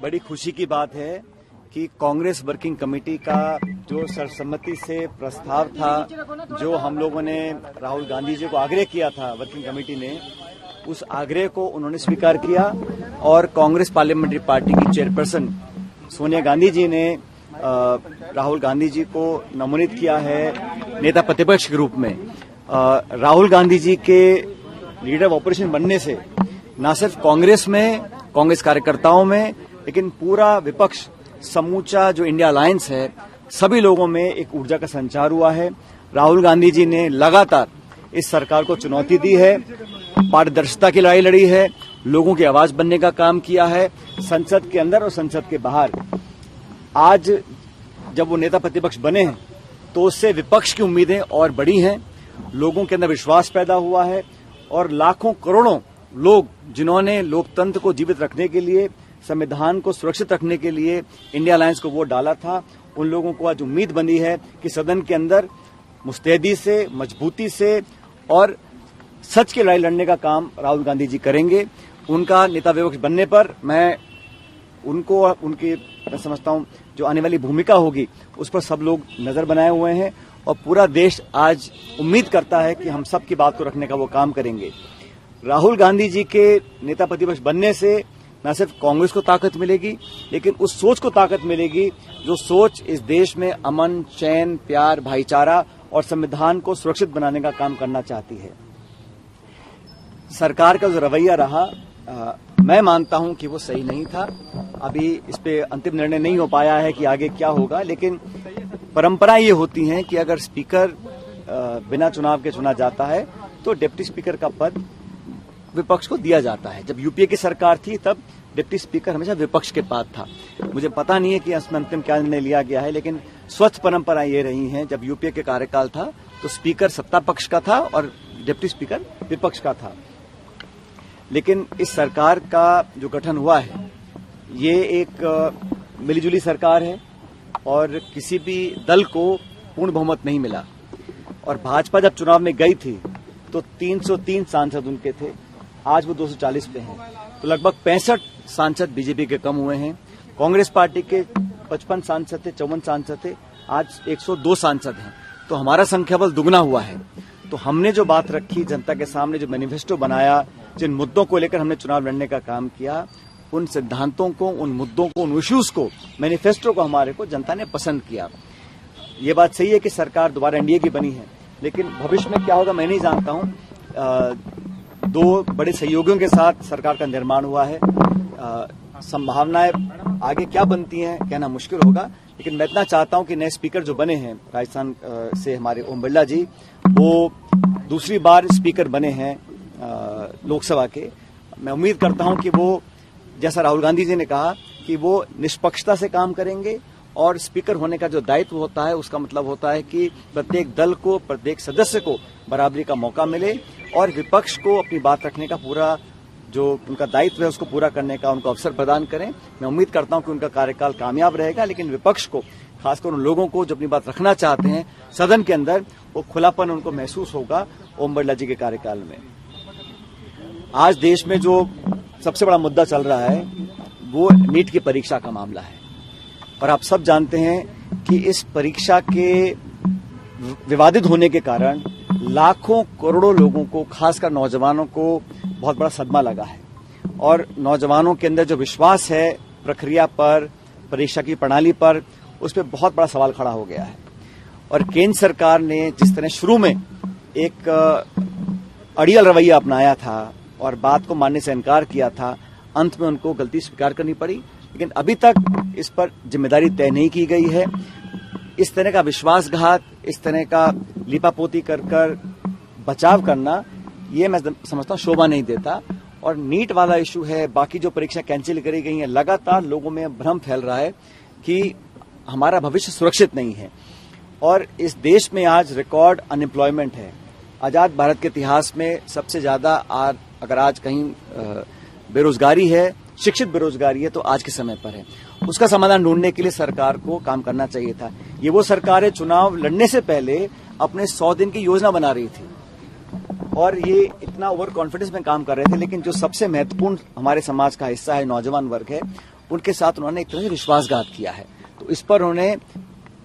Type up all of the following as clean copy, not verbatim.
बड़ी खुशी की बात है कि कांग्रेस वर्किंग कमेटी का जो सर्वसम्मति से प्रस्ताव था, जो हम लोगों ने राहुल गांधी जी को आग्रह किया था वर्किंग कमेटी ने, उस आग्रह को उन्होंने स्वीकार किया और कांग्रेस पार्लियामेंट्री पार्टी की चेयरपर्सन सोनिया गांधी जी ने राहुल गांधी जी को नमोनित किया है नेता प्रतिपक्ष के रूप में। राहुल गांधी जी के लीडर ऑफ ऑपोजिशन बनने से न सिर्फ कांग्रेस में, कांग्रेस कार्यकर्ताओं में, लेकिन पूरा विपक्ष, समूचा जो इंडिया अलायंस है, सभी लोगों में एक ऊर्जा का संचार हुआ है। राहुल गांधी जी ने लगातार इस सरकार को चुनौती दी है, पारदर्शिता की लड़ाई लड़ी है, लोगों की आवाज बनने का काम किया है, संसद के अंदर और संसद के बाहर। आज जब वो नेता प्रतिपक्ष बने हैं तो उससे विपक्ष की उम्मीदें और बढ़ी हैं, लोगों के अंदर विश्वास पैदा हुआ है और लाखों करोड़ों लोग जिन्होंने लोकतंत्र को जीवित रखने के लिए, संविधान को सुरक्षित रखने के लिए इंडिया अलायंस को वोट डाला था, उन लोगों को आज उम्मीद बनी है कि सदन के अंदर मुस्तैदी से, मजबूती से और सच की लड़ाई लड़ने का काम राहुल गांधी जी करेंगे। उनका नेता विपक्ष बनने पर मैं उनको, उनकी मैं समझता हूं जो आने वाली भूमिका होगी उस पर सब लोग नजर बनाए हुए हैं और पूरा देश आज उम्मीद करता है कि हम सब की बात को रखने का वो काम करेंगे। राहुल गांधी जी के नेता प्रतिपक्ष बनने से न सिर्फ कांग्रेस को ताकत मिलेगी, लेकिन उस सोच को ताकत मिलेगी जो सोच इस देश में अमन, चैन, प्यार, भाईचारा और संविधान को सुरक्षित बनाने का काम करना चाहती है। सरकार का जो रवैया रहा, मैं मानता हूं कि वो सही नहीं था। अभी इस पे अंतिम निर्णय नहीं हो पाया है कि आगे क्या होगा, लेकिन परंपरा ये होती है कि अगर स्पीकर बिना चुनाव के चुना जाता है तो डिप्टी स्पीकर का पद विपक्ष को दिया जाता है। जब यूपीए की सरकार थी तब डिप्टी स्पीकर हमेशा विपक्ष के पास था। मुझे पता नहीं है कि इसमें अंतिम क्या निर्णय लिया गया है, लेकिन स्वच्छ परंपरा ये रही है, जब यूपीए के कार्यकाल था तो स्पीकर सत्ता पक्ष का था और डिप्टी स्पीकर विपक्ष का था। लेकिन इस सरकार का जो गठन हुआ है ये एक मिलीजुली सरकार है और किसी भी दल को पूर्ण बहुमत नहीं मिला। और भाजपा जब चुनाव में गई थी तो 303 सांसद उनके थे, आज वो 240 पे हैं, तो लगभग 65 सांसद बीजेपी के कम हुए हैं। कांग्रेस पार्टी के 55 सांसद थे, 54 सांसद थे, आज 102 सांसद हैं, तो हमारा संख्याबल दुगना हुआ है। तो हमने जो बात रखी जनता के सामने, जो मैनिफेस्टो बनाया, जिन मुद्दों को लेकर हमने चुनाव लड़ने का काम किया, उन सिद्धांतों को, उन मुद्दों को, उन इश्यूज को, मैनिफेस्टो को हमारे को जनता ने पसंद किया। ये बात सही है कि सरकार दोबारा एनडीए की बनी है, लेकिन भविष्य में क्या होगा मैं नहीं जानता हूं। दो बड़े सहयोगियों के साथ सरकार का निर्माण हुआ है, संभावनाएं आगे क्या बनती हैं कहना मुश्किल होगा, लेकिन मैं इतना चाहता हूं कि नए स्पीकर जो बने हैं राजस्थान से, हमारे ओम बिरला जी, वो दूसरी बार स्पीकर बने हैं लोकसभा के। मैं उम्मीद करता हूं कि वो, जैसा राहुल गांधी जी ने कहा, कि वो निष्पक्षता से काम करेंगे और स्पीकर होने का जो दायित्व होता है उसका मतलब होता है कि प्रत्येक दल को, प्रत्येक सदस्य को बराबरी का मौका मिले और विपक्ष को अपनी बात रखने का पूरा जो उनका दायित्व है उसको पूरा करने का उनको अवसर प्रदान करें। मैं उम्मीद करता हूं कि उनका कार्यकाल कामयाब रहेगा, लेकिन विपक्ष को, खासकर उन लोगों को जो अपनी बात रखना चाहते हैं सदन के अंदर, वो खुलापन उनको महसूस होगा ओम बिरला जी के कार्यकाल में। आज देश में जो सबसे बड़ा मुद्दा चल रहा है वो नीट की परीक्षा का मामला है और आप सब जानते हैं कि इस परीक्षा के विवादित होने के कारण लाखों करोड़ों लोगों को, खासकर नौजवानों को बहुत बड़ा सदमा लगा है और नौजवानों के अंदर जो विश्वास है प्रक्रिया पर, परीक्षा की प्रणाली पर, उस पर बहुत बड़ा सवाल खड़ा हो गया है। और केंद्र सरकार ने जिस तरह शुरू में एक अड़ियल रवैया अपनाया था और बात को मानने से इनकार किया था, अंत में उनको गलती स्वीकार करनी पड़ी, लेकिन अभी तक इस पर जिम्मेदारी तय नहीं की गई है। इस तरह का विश्वासघात, इस तरह का लीपापोती कर कर बचाव करना, ये मैं समझता हूँ शोभा नहीं देता। और नीट वाला इशू है, बाकी जो परीक्षा कैंसिल करी गई है, लगातार लोगों में भ्रम फैल रहा है कि हमारा भविष्य सुरक्षित नहीं है। और इस देश में आज रिकॉर्ड अनएम्प्लॉयमेंट है। आजाद भारत के इतिहास में सबसे ज्यादा अगर आज कहीं बेरोजगारी है, शिक्षित बेरोजगारी है, तो आज के समय पर है। उसका समाधान ढूंढने के लिए सरकार को काम करना चाहिए था। ये वो सरकार है चुनाव लड़ने से पहले अपने 100 दिन की योजना बना रही थी और ये इतना ओवर कॉन्फिडेंस में काम कर रहे थे, लेकिन जो सबसे महत्वपूर्ण हमारे समाज का हिस्सा है, नौजवान वर्ग है, उनके साथ उन्होंने एक तरह से विश्वासघात किया है। तो इस पर उन्हें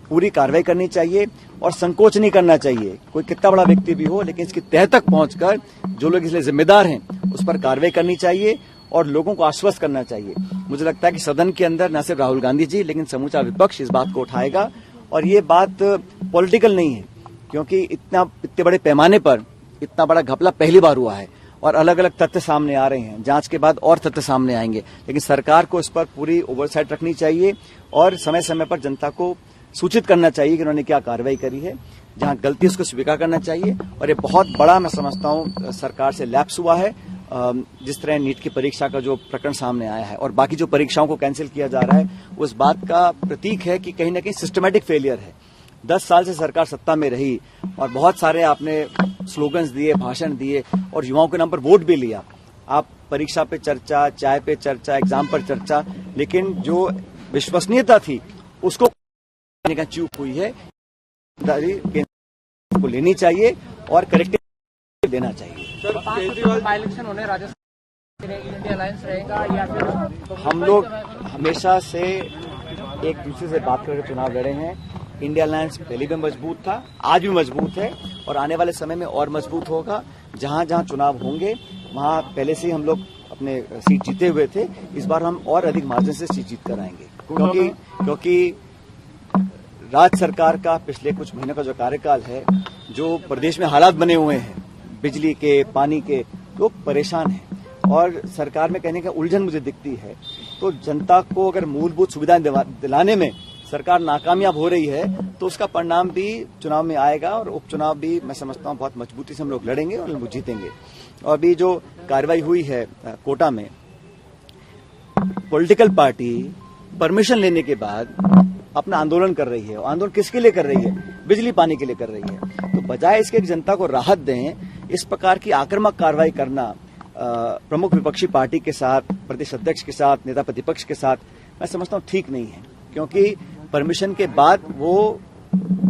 पूरी कार्रवाई करनी चाहिए और संकोच नहीं करना चाहिए। कोई कितना बड़ा व्यक्ति भी हो, लेकिन इसकी तह तक पहुंचकर जो लोग इसलिए जिम्मेदार हैं उस पर कार्रवाई करनी चाहिए और लोगों को आश्वस्त करना चाहिए। मुझे लगता है कि सदन के अंदर न सिर्फ राहुल गांधी जी लेकिन समूचा विपक्ष इस बात को उठाएगा। और ये बात पॉलिटिकल नहीं है, क्योंकि इतने बड़े पैमाने पर इतना बड़ा घपला पहली बार हुआ है और अलग अलग तथ्य सामने आ रहे हैं। जांच के बाद और तथ्य सामने आएंगे, लेकिन सरकार को इस पर पूरी ओवरसाइट रखनी चाहिए और समय समय पर जनता को सूचित करना चाहिए कि उन्होंने क्या कार्रवाई करी है। जहां गलती उसको स्वीकार करना चाहिए। और ये बहुत बड़ा मैं समझता हूं सरकार से लैप्स हुआ है। जिस तरह नीट की परीक्षा का जो प्रकरण सामने आया है और बाकी जो परीक्षाओं को कैंसिल किया जा रहा है, उस बात का प्रतीक है कि कहीं न कहीं सिस्टमैटिक फेलियर है। 10 साल से सरकार सत्ता में रही और बहुत सारे आपने स्लोगन्स दिए, भाषण दिए और युवाओं के नाम पर वोट भी लिया। आप परीक्षा पे चर्चा, चाय पे चर्चा, एग्जाम पर चर्चा, लेकिन जो विश्वसनीयता थी उसको का चूक हुई है। को लेनी चाहिए और करेक्टिव देना चाहिए। सर, केजरीवाल इलेक्शन होने राजस्थान इंडिया अलायंस रहेगा या फिर हम लोग हमेशा से एक दूसरे से बात करके चुनाव लड़े हैं। इंडिया अलायंस पहले भी मजबूत था, आज भी मजबूत है और आने वाले समय में और मजबूत होगा। जहां जहां चुनाव होंगे वहां पहले से ही हम लोग अपने सीट जीते हुए थे। इस बार हम और अधिक मार्जिन से सीट जीत कर आएंगे, क्योंकि राज्य सरकार का पिछले कुछ महीनों का जो कार्यकाल है, जो प्रदेश में हालात बने हुए हैं बिजली के, पानी के, लोग परेशान हैं और सरकार में कहने का उलझन मुझे दिखती है। तो जनता को अगर मूलभूत सुविधाएं दिलाने में सरकार नाकामयाब हो रही है तो उसका परिणाम भी चुनाव में आएगा और उपचुनाव भी मैं समझता हूं बहुत मजबूती से हम लोग लड़ेंगे और लोग जीतेंगे। और अभी जो कार्रवाई हुई है कोटा में, पॉलिटिकल पार्टी परमिशन लेने के बाद अपना आंदोलन कर रही है। आंदोलन किसके लिए कर रही है? बिजली पानी के लिए कर रही है। तो बजाय इसके कि जनता को राहत दें, इस प्रकार की आक्रामक कार्रवाई करना प्रमुख विपक्षी पार्टी के साथ, प्रदेश अध्यक्ष के साथ, नेता प्रतिपक्ष के साथ, मैं समझता हूं ठीक नहीं है। क्योंकि परमिशन के बाद वो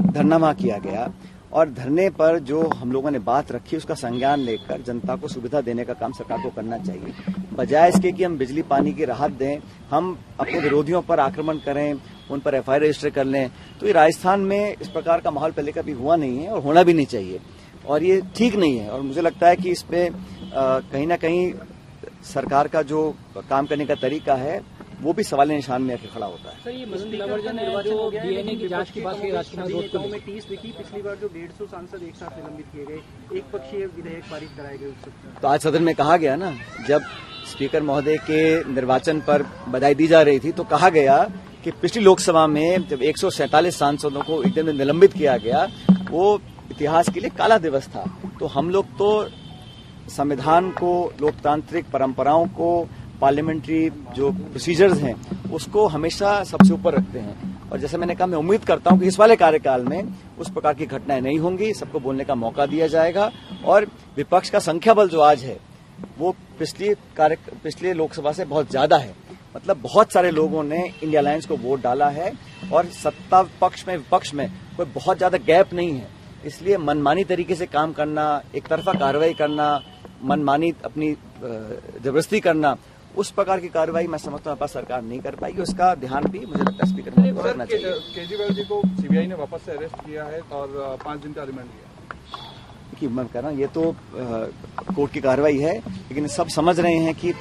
धरना वहां किया गया और धरने पर जो हम लोगों ने बात रखी उसका संज्ञान लेकर जनता को सुविधा देने का काम सरकार को करना चाहिए। बजाय इसके कि हम बिजली पानी की राहत दें, हम अपने विरोधियों पर आक्रमण करें, उन पर एफआईआर रजिस्टर कर लें। तो ये राजस्थान में इस प्रकार का माहौल पहले कभी हुआ नहीं है और होना भी नहीं चाहिए और ये ठीक नहीं है। और मुझे लगता है कि इस पे कहीं ना कहीं सरकार का जो काम करने का तरीका है वो भी सवाल निशान में आके खड़ा होता है। सर, ये निर्वाचन है जो डीएनए की जांच की बात की राजकुमार नेताओं में टीस दिखी। पिछली बार जो 150 सांसद एक साथ निलंबित किए गए, एक पक्षीय विधेयक पारित कराए गए, तो आज सदन में कहा गया ना, जब स्पीकर महोदय के निर्वाचन पर बधाई दी जा रही थी तो कहा गया कि पिछली लोकसभा में जब 147 सांसदों को एक दिन में निलंबित किया गया, वो इतिहास के लिए काला दिवस था। तो हम लोग तो संविधान को, लोकतांत्रिक परंपराओं को, पार्लियामेंट्री जो प्रोसीजर्स हैं उसको हमेशा सबसे ऊपर रखते हैं। और जैसे मैंने कहा, मैं उम्मीद करता हूं कि इस वाले कार्यकाल में उस प्रकार की घटनाएं नहीं होंगी, सबको बोलने का मौका दिया जाएगा। और विपक्ष का संख्या बल जो आज है वो पिछले लोकसभा से बहुत ज्यादा है। मतलब बहुत सारे लोगों ने इंडिया अलायंस को वोट डाला है और सत्ता पक्ष में विपक्ष में कोई बहुत ज्यादा गैप नहीं है। इसलिए मनमानी तरीके से काम करना, एक तरफा कार्रवाई करना, मनमानी अपनी जबरदस्ती करना, उस प्रकार की कार्रवाई मैं समझता हूं सरकार नहीं कर पाएगी। उसका ध्यान भी मुझे लगता है स्पीकर को रखना चाहिए। केजरीवाल जी को सीबीआई ने वापस से अरेस्ट किया है और 5 दिन का रिमांड दिया। देखिए, मैं कह रहा हूं ये तो कोर्ट की कार्रवाई है, लेकिन सब समझ रहे हैं कि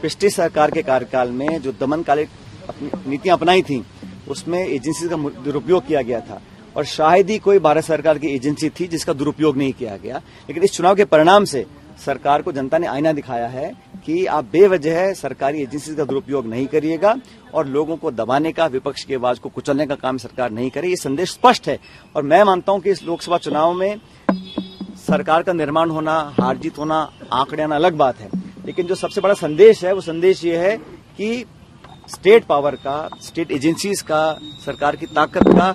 पिछली सरकार के कार्यकाल में जो दमनकारी नीतियां अपनाई थी उसमें एजेंसी का दुरुपयोग किया गया था और शायद ही कोई भारत सरकार की एजेंसी थी जिसका दुरुपयोग नहीं किया गया। लेकिन इस चुनाव के परिणाम से सरकार को जनता ने आईना दिखाया है कि आप बेवजह सरकारी एजेंसी का दुरुपयोग नहीं करिएगा और लोगों को दबाने का, विपक्ष की आवाज को कुचलने का काम सरकार नहीं करे। ये संदेश स्पष्ट है और मैं मानता हूं कि इस लोकसभा चुनाव में सरकार का निर्माण होना, हार जीत होना, आंकड़े आना अलग बात है, लेकिन जो सबसे बड़ा संदेश है वो संदेश ये है कि स्टेट पावर का, स्टेट एजेंसीज का, सरकार की ताकत का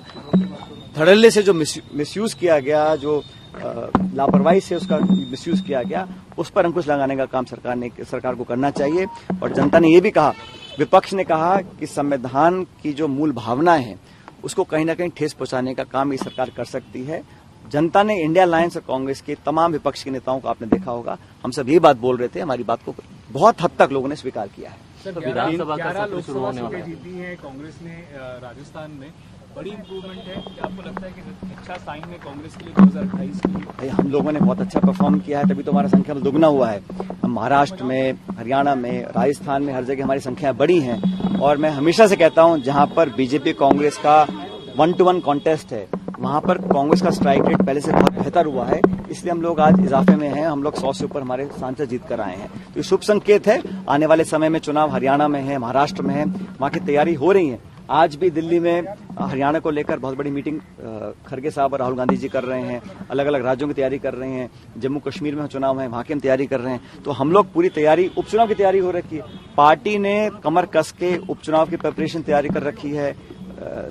धड़ल्ले से जो मिसयूज किया गया, जो लापरवाही से उसका मिसयूज किया गया, उस पर अंकुश लगाने का काम सरकार को करना चाहिए। और जनता ने ये भी कहा, विपक्ष ने कहा कि संविधान की जो मूल भावनाएं हैं उसको कहीं ना कहीं ठेस पहुंचाने का काम ये सरकार कर सकती है। जनता ने इंडिया अलायंस और कांग्रेस के तमाम विपक्ष के नेताओं को आपने देखा होगा, हम सब ये बात बोल रहे थे, हमारी बात को बहुत हद तक लोगों ने स्वीकार किया है। तो विधानसभा का 11 सत्र शुरू लोकसभा होने वाला सीटें है। जीती हैं कांग्रेस ने राजस्थान में, बड़ी इंप्रूवमेंट है। क्या आपको लगता है कि अच्छा साइन है कांग्रेस के लिए 2028 के लिए? भाई हम लोगों ने बहुत अच्छा परफॉर्म किया है, तभी तो हमारा संख्या दुगना हुआ है। हम महाराष्ट्र में, हरियाणा में, राजस्थान में हर जगह हमारी संख्या बड़ी है। और मैं हमेशा से कहता हूं, जहां पर बीजेपी कांग्रेस का 1-to-1 कॉन्टेस्ट है, वहां पर कांग्रेस का स्ट्राइक रेट पहले से बहुत बेहतर हुआ है। इसलिए हम लोग आज इजाफे में हैं। हम लोग 100 से ऊपर हमारे सांसद जीत कर आए हैं, तो ये शुभ संकेत है। आने वाले समय में चुनाव हरियाणा में है, महाराष्ट्र में है, वहां की तैयारी हो रही है। आज भी दिल्ली में हरियाणा को लेकर बहुत बड़ी मीटिंग खड़गे साहब और राहुल गांधी जी कर रहे हैं। अलग अलग राज्यों की तैयारी कर रहे हैं। जम्मू कश्मीर में चुनाव है, वहां की हम तैयारी कर रहे हैं। तो हम लोग पूरी तैयारी, उपचुनाव की तैयारी हो रखी है। पार्टी ने कमर कस के उपचुनाव की प्रिपरेशन तैयारी कर रखी है।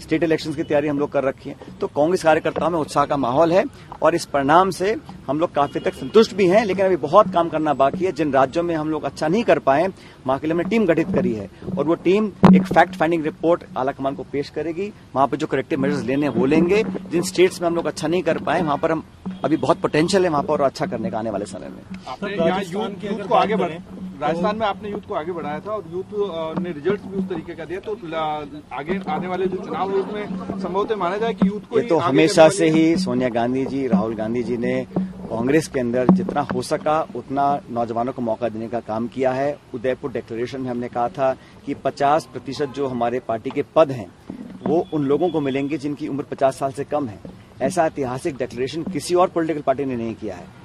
स्टेट इलेक्शंस की तैयारी हम लोग कर रखी है। तो कांग्रेस कार्यकर्ताओं में उत्साह का माहौल है और इस परिणाम से हम लोग काफी तक संतुष्ट भी हैं, लेकिन अभी बहुत काम करना बाकी है। जिन राज्यों में हम लोग अच्छा नहीं कर पाए, वहां के लिए हमने टीम गठित करी है और वो टीम एक फैक्ट फाइंडिंग रिपोर्ट आलाकमान को पेश करेगी। वहां पर जो करेक्टिव मेजर्स लेने वो लेंगे। जिन स्टेट्स में हम लोग अच्छा नहीं कर पाए, वहां पर हम अभी बहुत पोटेंशियल है वहां पर और अच्छा करने का आने वाले समय में। आपने यहाँ यूथ को आगे बढ़, राजस्थान में आपने यूथ को आगे बढ़ाया था और यूथ ने रिजल्ट भी उस तरीके का दिया। तो आगे आने वाले जो चुनाव है उसमें संभवतः माना जाए कि यूथ को ये तो हमेशा से ही सोनिया गांधी जी, राहुल गांधी जी ने कांग्रेस के अंदर जितना हो सका उतना नौजवानों को मौका देने का काम किया है। उदयपुर डिक्लेरेशन में हमने कहा था कि 50% जो हमारे पार्टी के पद हैं वो उन लोगों को मिलेंगे जिनकी उम्र 50 साल से कम है। ऐसा ऐतिहासिक डिक्लेरेशन किसी और पॉलिटिकल पार्टी ने नहीं किया है।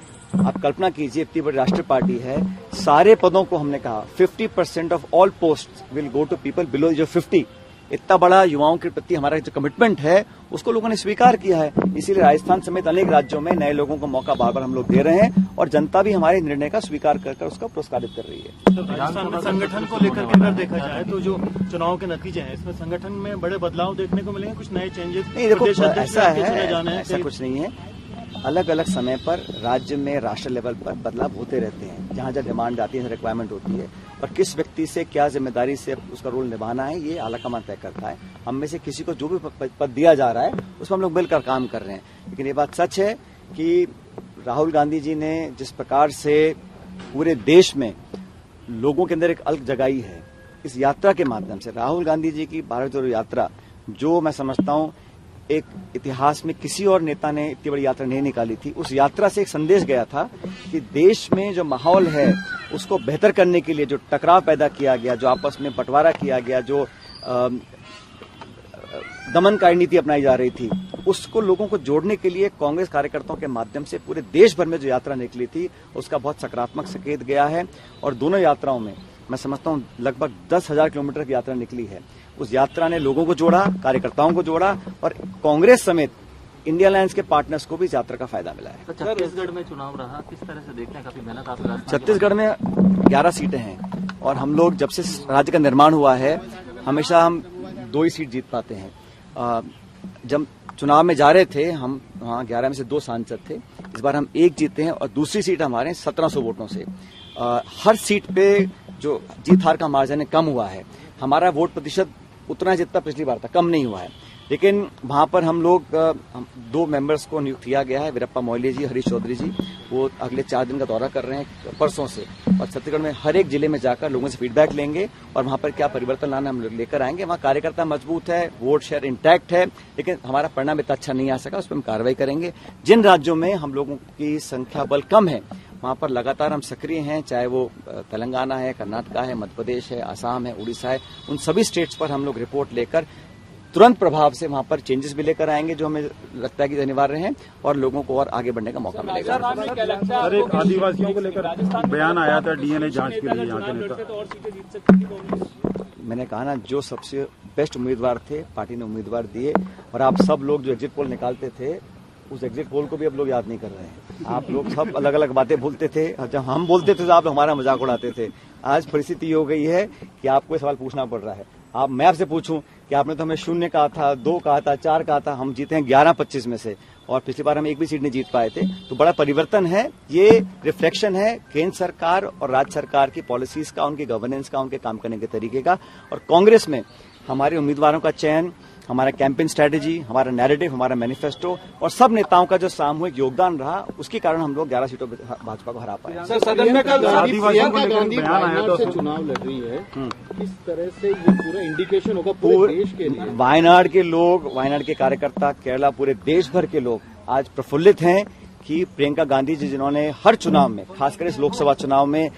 आप कल्पना कीजिए, इतनी बड़ी राष्ट्रीय पार्टी है, सारे पदों को हमने कहा 50% of all post will go to people below age of 50। इतना बड़ा युवाओं के प्रति हमारा जो कमिटमेंट है उसको लोगों ने स्वीकार किया है। इसीलिए राजस्थान समेत अनेक राज्यों में नए लोगों को मौका बार बार हम लोग दे रहे हैं और जनता भी हमारे निर्णय का स्वीकार कर उसका पुरस्कारित कर रही है। तो राजस्थान में संगठन को लेकर के अगर देखा जाए तो जो चुनाव के नतीजे हैं, इसमें संगठन में बड़े बदलाव देखने को मिलेंगे, कुछ नए चेंजेस? नहीं, देखो ऐसा है, ऐसा कुछ नहीं है। अलग अलग समय पर राज्य में राष्ट्रीय लेवल पर बदलाव होते रहते हैं। जहां जहां डिमांड आती है, रिक्वायरमेंट होती है, और किस व्यक्ति से क्या जिम्मेदारी से उसका रोल निभाना है ये आलाकमान तय करता है। हम में से किसी को जो भी पद दिया जा रहा है उसमें हम लोग मिलकर काम कर रहे हैं। लेकिन ये बात सच है कि राहुल गांधी जी ने जिस प्रकार से पूरे देश में लोगों के अंदर एक अलग जगाई है, इस यात्रा के माध्यम से राहुल गांधी जी की भारत जोड़ो यात्रा, जो मैं समझता हूं एक इतिहास में किसी और नेता ने इतनी बड़ी यात्रा नहीं निकाली थी। उस यात्रा से एक संदेश गया था कि देश में जो माहौल है उसको बेहतर करने के लिए जो टकराव पैदा किया गया, जो आपस में बंटवारा किया गया, जो दमनकारी नीति अपनाई जा रही थी, उसको लोगों को जोड़ने के लिए कांग्रेस कार्यकर्ताओं के माध्यम से पूरे देश भर में जो यात्रा निकली थी उसका बहुत सकारात्मक संकेत गया है। और दोनों यात्राओं में मैं समझता हूं लगभग 10,000 किलोमीटर की यात्रा निकली है। उस यात्रा ने लोगों को जोड़ा, कार्यकर्ताओं को जोड़ा और कांग्रेस समेत इंडिया अलायंस के पार्टनर्स को भी इस यात्रा का फायदा मिला है। तो छत्तीसगढ़ में चुनाव रहा, किस तरह से देखते हैं? काफी मेहनत आप छत्तीसगढ़ में 11 सीटें हैं और हम लोग जब से राज्य का निर्माण हुआ है हमेशा हम 2 ही सीट जीत पाते हैं। जब चुनाव में जा रहे थे हम वहाँ 11 में से 2 सांसद थे। इस बार हम 1 जीते हैं और दूसरी सीट हमारे 1700 वोटों से। हर सीट पे जो जीत हार का मार्जिन कम हुआ है। हमारा वोट प्रतिशत उतना जितना पिछली बार था, कम नहीं हुआ है। लेकिन वहां पर हम लोग 2 मेंबर्स को नियुक्त किया गया है, वीरप्पा मोइली जी, हरीश चौधरी जी। वो अगले 4 दिन का दौरा कर रहे हैं परसों से, और छत्तीसगढ़ में हर एक जिले में जाकर लोगों से फीडबैक लेंगे और वहां पर क्या परिवर्तन लाना हम लोग लेकर आएंगे। वहां कार्यकर्ता मजबूत है, वोट शेयर इंटैक्ट है, लेकिन हमारा परिणाम इतना अच्छा नहीं आ सका, उस पर हम कार्रवाई करेंगे। जिन राज्यों में हम लोगों की संख्या बल कम है वहां पर लगातार हम सक्रिय हैं, चाहे वो तेलंगाना है, कर्नाटका है, मध्य प्रदेश है, आसाम है, उड़ीसा है। उन सभी स्टेट्स पर हम लोग रिपोर्ट लेकर तुरंत प्रभाव से वहां पर चेंजेस भी लेकर आएंगे जो हमें लगता है कि अनिवार्य हैं और लोगों को और आगे बढ़ने का मौका मिलेगा। सर, एक आदिवासियों को लेकर बयान आया था डीएनए जांच के लिए, यहाँ के नेता। मैंने कहा ना, जो सबसे बेस्ट उम्मीदवार थे पार्टी ने उम्मीदवार दिए, और आप सब लोग जो एग्जिट पोल निकालते थे उस एग्जिट पोल को भी अब लोग याद नहीं कर रहे हैं। आप लोग सब अलग अलग बातें बोलते थे और जब हम बोलते थे तो आप हमारा मजाक उड़ाते थे। आज परिस्थिति ये हो गई है कि आपको सवाल पूछना पड़ रहा है। मैं आपसे पूछूं कि आपने तो हमें 0 कहा था, 2 कहा था, 4 कहा था, हम जीते हैं 11-25 में से, और पिछली बार हम एक भी सीट नहीं जीत पाए थे। तो बड़ा परिवर्तन है, ये रिफ्लेक्शन है केंद्र सरकार और राज्य सरकार की पॉलिसीज का, उनकी गवर्नेंस का, उनके काम करने के तरीके का। और कांग्रेस में हमारे उम्मीदवारों का चयन हमारा कैंपेन स्ट्रेटेजी, हमारा नैरेटिव, हमारा मैनिफेस्टो और सब नेताओं का जो सामूहिक योगदान रहा, उसके कारण हम लोग 11 सीटों पर भाजपा को हरा पाए। सर सदन में कल आदिवासियों को लेकर बयान आया था से चुनाव लड़ रही है, किस तरह से ये पूरा इंडिकेशन होगा पूरे देश के लिए? वायनाड के लोग, वायनाड के कार्यकर्ता, केरला, पूरे देश भर के लोग आज प्रफुल्लित हैं कि प्रियंका गांधी जी, जिन्होंने हर चुनाव में, खासकर इस लोकसभा चुनाव में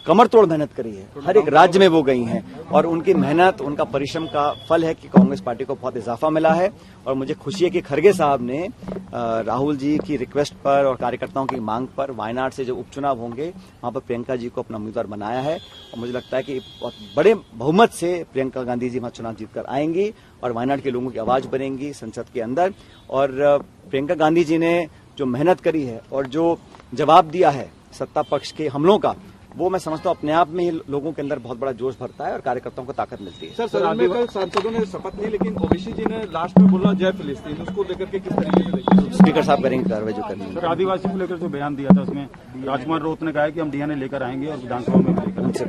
कमर तोड़ मेहनत करी है, हर एक राज्य में वो गई हैं और उनकी मेहनत, उनका परिश्रम का फल है कि कांग्रेस पार्टी को बहुत इजाफा मिला है। और मुझे खुशी है कि खड़गे साहब ने राहुल जी की रिक्वेस्ट पर और कार्यकर्ताओं की मांग पर वायनाड से जो उपचुनाव होंगे वहां पर प्रियंका जी को अपना उम्मीदवार बनाया है और मुझे लगता है कि बहुत बड़े बहुमत से प्रियंका गांधी जी वहां चुनाव जीतकर आएंगी और वायनाड के लोगों की आवाज बनेंगी संसद के अंदर। और प्रियंका गांधी जी ने जो मेहनत करी है और जो जवाब दिया है सत्ता पक्ष के हमलों का, वो मैं समझता हूँ अपने आप में ही लोगों के अंदर बहुत बड़ा जोश भरता है और कार्यकर्ताओं को ताकत मिलती है। सर सदन में कल सांसदों ने शपथ ली, लेकिन ओवैसी जी ने लास्ट में बोला जय फिलिस्तीन, उसको लेकर के किस तरीके से देखिए? स्पीकर साहब करेंगे कार्रवाई जो करनी है। सर आदिवासियों को लेकर जो बयान दिया था उसमें राजकुमार राउत ने कहा है कि हम डीएनए लेकर आएंगे और विधानसभा में भी लेकर आएंगे।